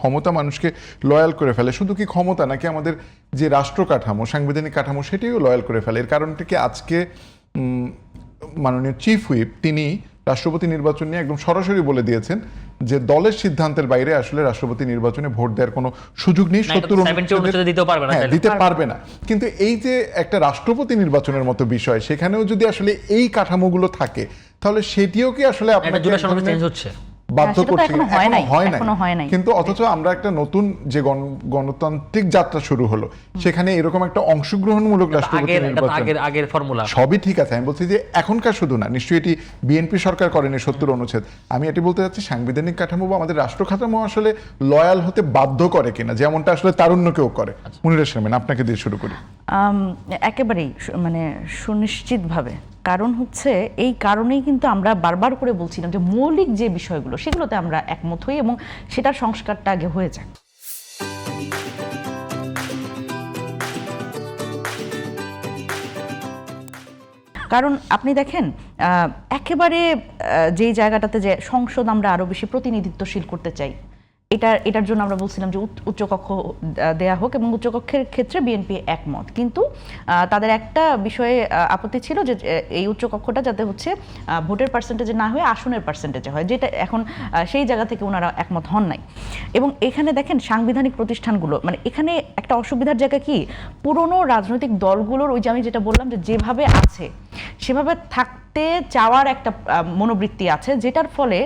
ক্ষমতা মানুষকে লয়াল করে ফেলে। শুধু কি ক্ষমতা, নাকি আমাদের যে রাষ্ট্র কাঠামো, সাংবিধানিক কাঠামো, সেটিও লয়াল করে ফেলে? এর কারণটা কি আজকে মাননীয় চিফ হুইপ তিনি রাষ্ট্রপতি নির্বাচন নিয়ে একদম সরাসরি বলে দিয়েছেন যে দলের সিদ্ধান্তের বাইরে আসলে রাষ্ট্রপতি নির্বাচনে ভোট দেওয়ার কোনো সুযোগ নেই, 70 দিতে পারবে না। কিন্তু এই যে একটা রাষ্ট্রপতি নির্বাচনের মতো বিষয়, সেখানেও যদি আসলে এই কাঠামোগুলো থাকে, তাহলে সেটিও কি আসলে আপনাকে চেঞ্জ হচ্ছে, বাধ্য করছে? এখনো হয় নাই। কিন্তু অথচ আমরা একটা নতুন যে গণতান্ত্রিক যাত্রা শুরু হলো, সেখানে এরকম একটা অংশগ্রহণমূলক রাষ্ট্রপতি নির্বাচন, আগের ফর্মুলা সবই ঠিক আছে। আমি বলছি যে এখনকার শুধু না, নিশ্চয়ই এটি বিএনপি সরকার করেনি 70 অনুচ্ছেদ। আমি এটি বলতে চাচ্ছি সাংবিধানিক কাঠামো বা আমাদের রাষ্ট্র কাঠামো আসলে লয়াল হতে বাধ্য করে কিনা, যেমনটা আসলে তারুণ্যকেও করে। মুনিরা শারমিন, আপনাকে দিয়ে শুরু করি। একেবারেই মানে সুনিশ্চিতভাবে। কারণ হচ্ছে এই কারণেই কিন্তু আমরা বারবার করে বলছিলাম যে মৌলিক যে বিষয়গুলো সেগুলোতে আমরা একমত হই এবং সেটার সংস্কারটা আগে হয়ে যায়। কারণ আপনি দেখেন একেবারে যেই জায়গাটাতে যে সংসদ আমরা আরো বেশি প্রতিনিধিত্বশীল করতে চাই, এটার জন্য আমরা বলছিলাম যে উচ্চকক্ষ দেয়া হোক, এবং উচ্চকক্ষের ক্ষেত্রে বিএনপি একমত। কিন্তু তাদের একটা বিষয়ে আপত্তি ছিল যে এই উচ্চকক্ষটা যাতে হচ্ছে ভোটের পার্সেন্টেজে না হয়ে আসনের পার্সেন্টেজে হয়, যেটা এখন সেই জায়গা থেকে ওনারা একমত হন নাই। এবং এখানে দেখেন সাংবিধানিক প্রতিষ্ঠানগুলো, মানে এখানে একটা অসুবিধার জায়গা কি, পুরনো রাজনৈতিক দলগুলোর ওই যে আমি যেটা বললাম যে যেভাবে আছে সেভাবে থাকতে চাওয়ার একটা মনোবৃত্তি আছে, যেটার ফলে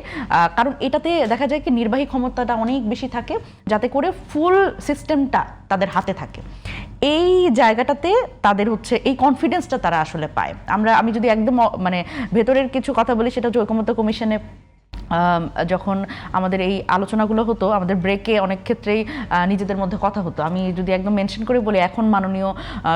কারণ এটাতে দেখা যায় কি নির্বাহী ক্ষমতাটা অনেক বেশি থাকে, যাতে করে ফুল সিস্টেমটা তাদের হাতে থাকে। এই জায়গাটাতে তাদের হচ্ছে এই কনফিডেন্সটা তারা আসলে পায়। আমি যদি একদম মানে ভেতরের কিছু কথা বলি, সেটা হচ্ছে ঐকমত্য কমিশনে যখন আমাদের এই আলোচনাগুলো হতো, আমাদের ব্রেকে অনেক ক্ষেত্রেই নিজেদের মধ্যে কথা হতো। আমি যদি একদম মেনশন করে বলি, এখন মাননীয়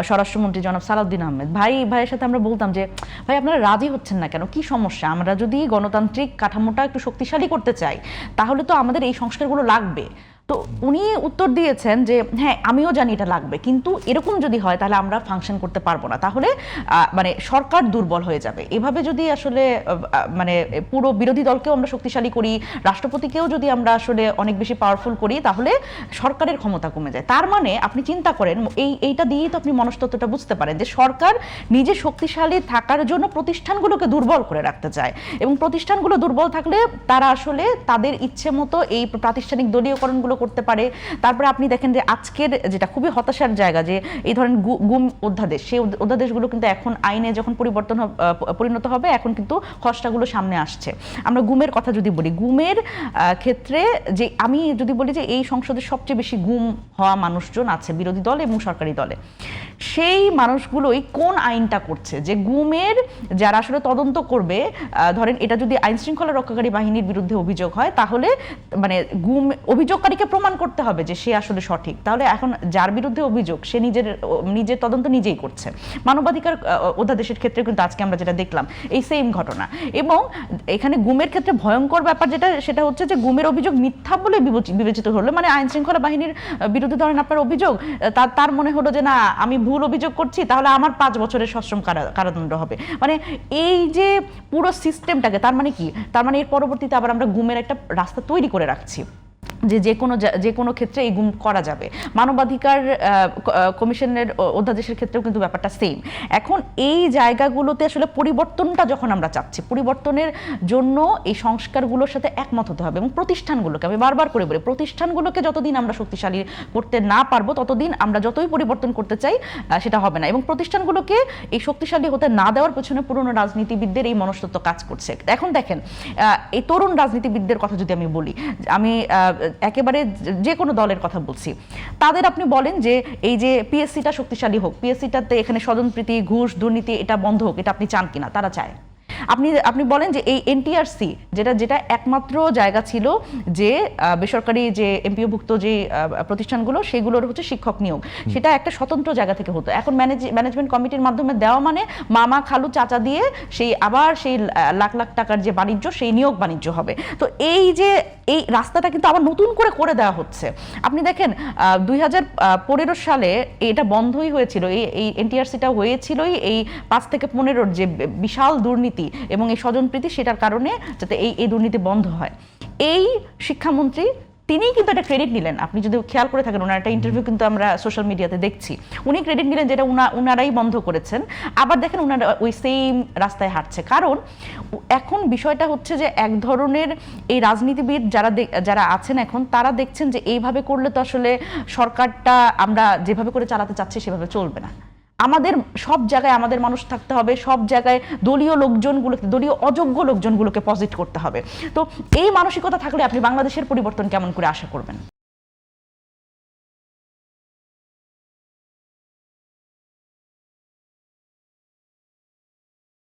স্বরাষ্ট্রমন্ত্রী জনাব সালাউদ্দিন আহমেদ ভাইয়ের সাথে আমরা বলতাম যে ভাই আপনারা রাজি হচ্ছেন না কেন, কি সমস্যা? আমরা যদি গণতান্ত্রিক কাঠামোটা একটু শক্তিশালী করতে চাই তাহলে তো আমাদের এই সংস্কারগুলো লাগবে। তো উনি উত্তর দিয়েছেন যে হ্যাঁ আমিও জানি এটা লাগবে, কিন্তু এরকম যদি হয় তাহলে আমরা ফাংশন করতে পারবো না, তাহলে মানে সরকার দুর্বল হয়ে যাবে। এভাবে যদি আসলে মানে পুরো বিরোধী দলকেও আমরা শক্তিশালী করি, রাষ্ট্রপতিকেও যদি আমরা আসলে অনেক বেশি পাওয়ারফুল করি, তাহলে সরকারের ক্ষমতা কমে যায়। তার মানে আপনি চিন্তা করেন, এইটা দিয়েই তো আপনি মনস্তত্ত্বটা বুঝতে পারেন যে সরকার নিজে শক্তিশালী থাকার জন্য প্রতিষ্ঠানগুলোকে দুর্বল করে রাখতে চায়, এবং প্রতিষ্ঠানগুলো দুর্বল থাকলে তারা আসলে তাদের ইচ্ছে মতো এই প্রাতিষ্ঠানিক দলীয়করণগুলো করতে পারে। তারপরে আপনি দেখেন যে আজকের যেটা খুবই হতাশার জায়গা, যে এই ধরনের গুম অধ্যাদেশ, সেই অধ্যাদেশগুলো কিন্তু এখন আইনে যখন পরিণত হবে, এখন কিন্তু খসড়াগুলো সামনে আসছে। আমরা গুমের কথা যদি বলি, গুমের ক্ষেত্রে যে আমি যদি বলি যে এই সংসদের সবচেয়ে বেশি গুম হওয়া মানুষজন আছে বিরোধী দল এবং সরকারি দলে, সেই মানুষগুলোই কোন আইনটা করছে যে গুমের যারা আসলে তদন্ত করবে, ধরেন এটা যদি আইন শৃঙ্খলা রক্ষাকারী বাহিনীর বিরুদ্ধে অভিযোগ হয়, তাহলে মানে গুম অভিযোগকারীকে প্রমাণ করতে হবে যে সে আসলে সঠিক। তাহলে এখন যার বিরুদ্ধে অভিযোগ সে নিজের তদন্ত নিজেই করছে। মানবাধিকার অধ্যাদেশের ক্ষেত্রে কিন্তু আজকে আমরা যেটা দেখলাম এই সেম ঘটনা। এবং এখানে গুমের ক্ষেত্রে ভয়ঙ্কর ব্যাপার সেটা হচ্ছে যে গুমের অভিযোগ মিথ্যা বলে বিবেচিত হলো, মানে আইন শৃঙ্খলা বাহিনীর বিরুদ্ধে ধরেন আপনার অভিযোগ, তার মনে হলো যে না আমি ভুল অভিযোগ করছি, তাহলে আমার 5 বছরের সশ্রম কারাদণ্ড হবে। মানে এই যে পুরো সিস্টেমটাকে, তার মানে কি, তার মানে এর পরবর্তীতে আবার আমরা গুমের একটা রাস্তা তৈরি করে রাখছি যে কোনো ক্ষেত্রে এই গুম করা যাবে। মানবাধিকার কমিশনের অধ্যাদেশের ক্ষেত্রেও কিন্তু ব্যাপারটা সেম। এখন এই জায়গাগুলোতে আসলে পরিবর্তনটা যখন আমরা চাচ্ছি, পরিবর্তনের জন্য এই সংস্কারগুলোর সাথে একমত হতে হবে, এবং প্রতিষ্ঠানগুলোকে, আমি বারবার করে বলি, প্রতিষ্ঠানগুলোকে যতদিন আমরা শক্তিশালী করতে না পারবো ততদিন আমরা যতই পরিবর্তন করতে চাই সেটা হবে না। এবং প্রতিষ্ঠানগুলোকে এই শক্তিশালী হতে না দেওয়ার পেছনে পুরনো রাজনীতিবিদদের এই মনস্তত্ত্ব কাজ করছে। এখন দেখেন এই তরুণ রাজনীতিবিদদের কথা যদি আমি বলি, আমি একেবারে যে কোনো দলের কথা বলছি, তাদের আপনি বলেন যে এই যে পিএসসিটা শক্তিশালী হোক, পিএসসিটাতে এখানে স্বজনপ্রীতি, ঘুষ, দুর্নীতি এটা বন্ধ হোক, এটা আপনি চান কিনা? তারা চায়। আপনি বলেন যে এই এনটিআরসি যেটা একমাত্র জায়গা ছিল যে বেসরকারি যে এমপিওভুক্ত যে প্রতিষ্ঠানগুলো, সেগুলোর হচ্ছে শিক্ষক নিয়োগ, সেটা একটা স্বতন্ত্র জায়গা থেকে হতো। এখন ম্যানেজমেন্ট কমিটির মাধ্যমে দেওয়া মানে মামা খালু চাচা দিয়ে সেই আবার সেই লাখ লাখ টাকার যে বাণিজ্য, সেই নিয়োগ বাণিজ্য হবে। তো এই যে এই রাস্তাটা কিন্তু আবার নতুন করে দেওয়া হচ্ছে। আপনি দেখেন 2015 সালে এটা বন্ধই হয়েছিল, এই এনটিআরসিটা হয়েছিলই এই 5 থেকে 15 যে বিশাল দুর্নীতি এবং এই স্বজনপ্রীতি, সেটার কারণে যাতে এই দুর্নীতি বন্ধ হয়। এই শিক্ষামন্ত্রী তিনিই কিন্তু একটা ক্রেডিট নিলেন। আপনি যদি খেয়াল করে থাকেন, ওনার একটা ইন্টারভিউ কিন্তু আমরা সোশ্যাল মিডিয়াতে দেখছি, উনি ক্রেডিট নিলেন যেটা উনারাই বন্ধ করেছেন। আবার দেখেন ওনারা ওই সেম রাস্তায় হাঁটছে। কারণ এখন বিষয়টা হচ্ছে যে এক ধরনের এই রাজনীতিবিদ যারা আছেন এখন, তারা দেখছেন যে এইভাবে করলে তো আসলে সরকারটা আমরা যেভাবে করে চালাতে চাচ্ছি সেভাবে চলবে না। আমাদের সব জায়গায় আমাদের মানুষ থাকতে হবে, সব জায়গায় দলীয় লোকজনগুলোকে, দলীয় অযোগ্য লোকজনগুলোকে পজিট করতে হবে। তো এই মানসিকতা থাকলে আপনি বাংলাদেশের পরিবর্তন কেমন করে আশা করবেন?